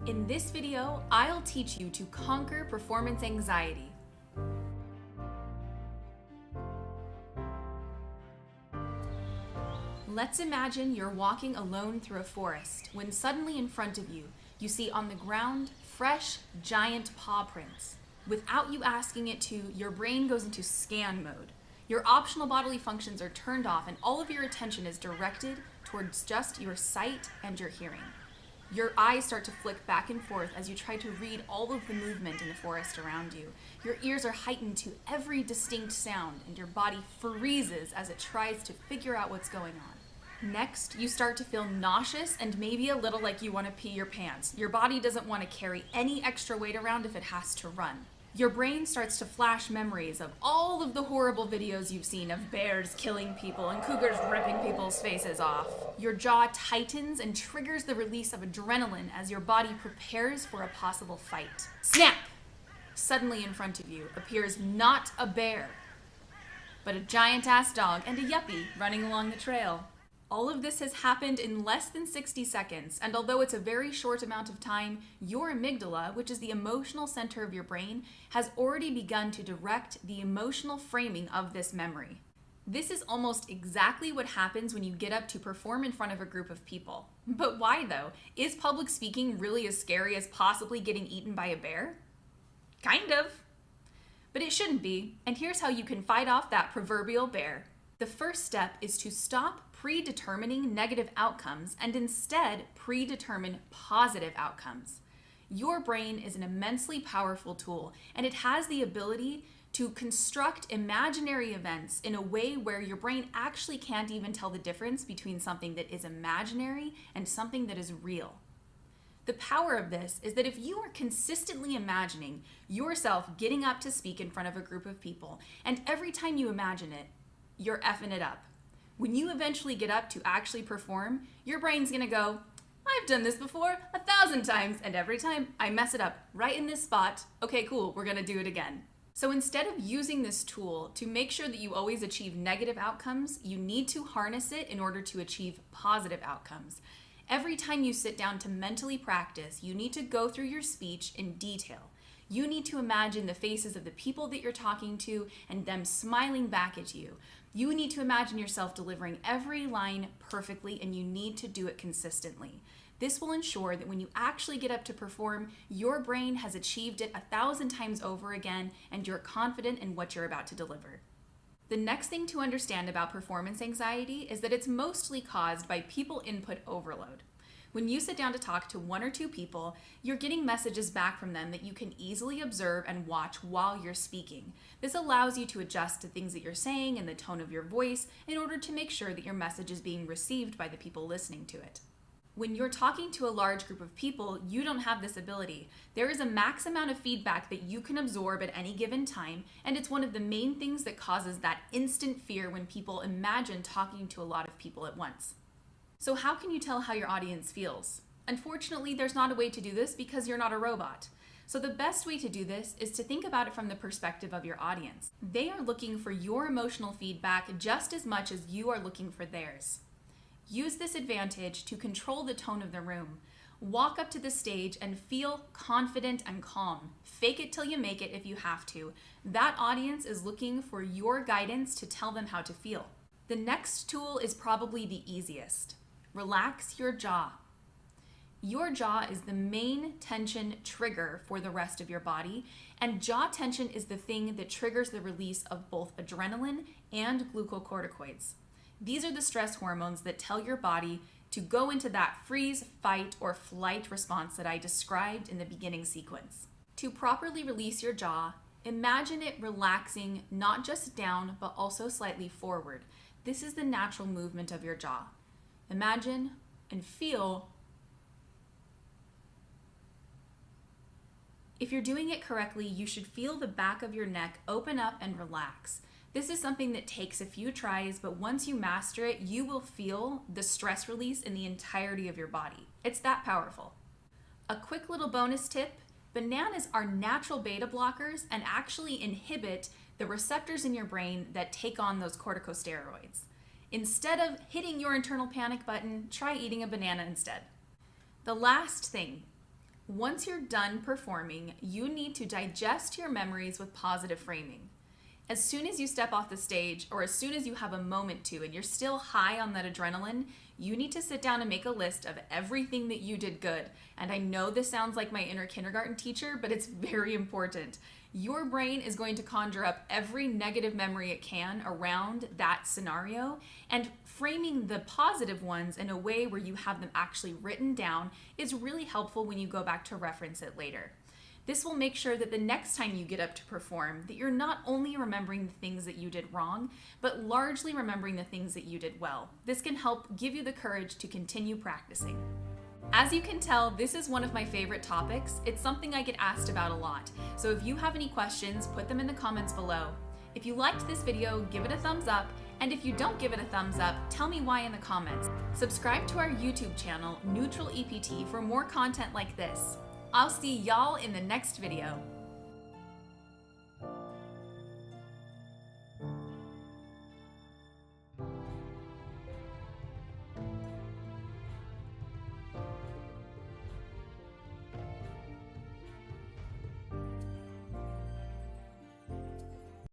In this video, I'll teach you to conquer performance anxiety. Let's imagine you're walking alone through a forest when suddenly in front of you, you see on the ground fresh, giant paw prints. Without you asking it to, your brain goes into scan mode. Your optional bodily functions are turned off and all of your attention is directed towards just your sight and your hearing. Your eyes start to flick back and forth as you try to read all of the movement in the forest around you. Your ears are heightened to every distinct sound, and your body freezes as it tries to figure out what's going on. Next, you start to feel nauseous and maybe a little like you want to pee your pants. Your body doesn't want to carry any extra weight around if it has to run. Your brain starts to flash memories of all of the horrible videos you've seen of bears killing people and cougars ripping people's faces off. Your jaw tightens and triggers the release of adrenaline as your body prepares for a possible fight. Snap! Suddenly in front of you appears not a bear, but a giant-ass dog and a yuppie running along the trail. All of this has happened in less than 60 seconds, and although it's a very short amount of time, your amygdala, which is the emotional center of your brain, has already begun to direct the emotional framing of this memory. This is almost exactly what happens when you get up to perform in front of a group of people. But why though? Is public speaking really as scary as possibly getting eaten by a bear? Kind of. But it shouldn't be, and here's how you can fight off that proverbial bear. The first step is to stop predetermining negative outcomes and instead predetermine positive outcomes. Your brain is an immensely powerful tool, and it has the ability to construct imaginary events in a way where your brain actually can't even tell the difference between something that is imaginary and something that is real. The power of this is that if you are consistently imagining yourself getting up to speak in front of a group of people, and every time you imagine it, you're effing it up. When you eventually get up to actually perform, your brain's gonna go, I've done this before 1,000 times, and every time I mess it up right in this spot, okay, cool, we're gonna do it again. So instead of using this tool to make sure that you always achieve negative outcomes, you need to harness it in order to achieve positive outcomes. Every time you sit down to mentally practice, you need to go through your speech in detail. You need to imagine the faces of the people that you're talking to and them smiling back at you. You need to imagine yourself delivering every line perfectly, and you need to do it consistently. This will ensure that when you actually get up to perform, your brain has achieved it 1,000 times over again, and you're confident in what you're about to deliver. The next thing to understand about performance anxiety is that it's mostly caused by people input overload. When you sit down to talk to one or two people, you're getting messages back from them that you can easily observe and watch while you're speaking. This allows you to adjust to things that you're saying and the tone of your voice in order to make sure that your message is being received by the people listening to it. When you're talking to a large group of people, you don't have this ability. There is a max amount of feedback that you can absorb at any given time, and it's one of the main things that causes that instant fear when people imagine talking to a lot of people at once. So how can you tell how your audience feels? Unfortunately, there's not a way to do this because you're not a robot. So the best way to do this is to think about it from the perspective of your audience. They are looking for your emotional feedback just as much as you are looking for theirs. Use this advantage to control the tone of the room. Walk up to the stage and feel confident and calm. Fake it till you make it if you have to. That audience is looking for your guidance to tell them how to feel. The next tool is probably the easiest. Relax your jaw. Your jaw is the main tension trigger for the rest of your body, and jaw tension is the thing that triggers the release of both adrenaline and glucocorticoids. These are the stress hormones that tell your body to go into that freeze, fight, or flight response that I described in the beginning sequence. To properly release your jaw, imagine it relaxing not just down, but also slightly forward. This is the natural movement of your jaw. Imagine and feel. If you're doing it correctly, you should feel the back of your neck open up and relax. This is something that takes a few tries, but once you master it, you will feel the stress release in the entirety of your body. It's that powerful. A quick little bonus tip, bananas are natural beta blockers and actually inhibit the receptors in your brain that take on those corticosteroids. Instead of hitting your internal panic button, try eating a banana instead. The last thing, Once you're done performing, you need to digest your memories with positive framing. As soon as you step off the stage, or as soon as you have a moment to and you're still high on that adrenaline, you need to sit down and make a list of everything that you did good. And I know this sounds like my inner kindergarten teacher, but it's very important. Your brain is going to conjure up every negative memory it can around that scenario, and framing the positive ones in a way where you have them actually written down is really helpful when you go back to reference it later. This will make sure that the next time you get up to perform, that you're not only remembering the things that you did wrong, but largely remembering the things that you did well. This can help give you the courage to continue practicing. As you can tell, this is one of my favorite topics. It's something I get asked about a lot. So if you have any questions, put them in the comments below. If you liked this video, give it a thumbs up. And if you don't give it a thumbs up, tell me why in the comments. Subscribe to our YouTube channel, NOOTRL EPT, for more content like this. I'll see y'all in the next video.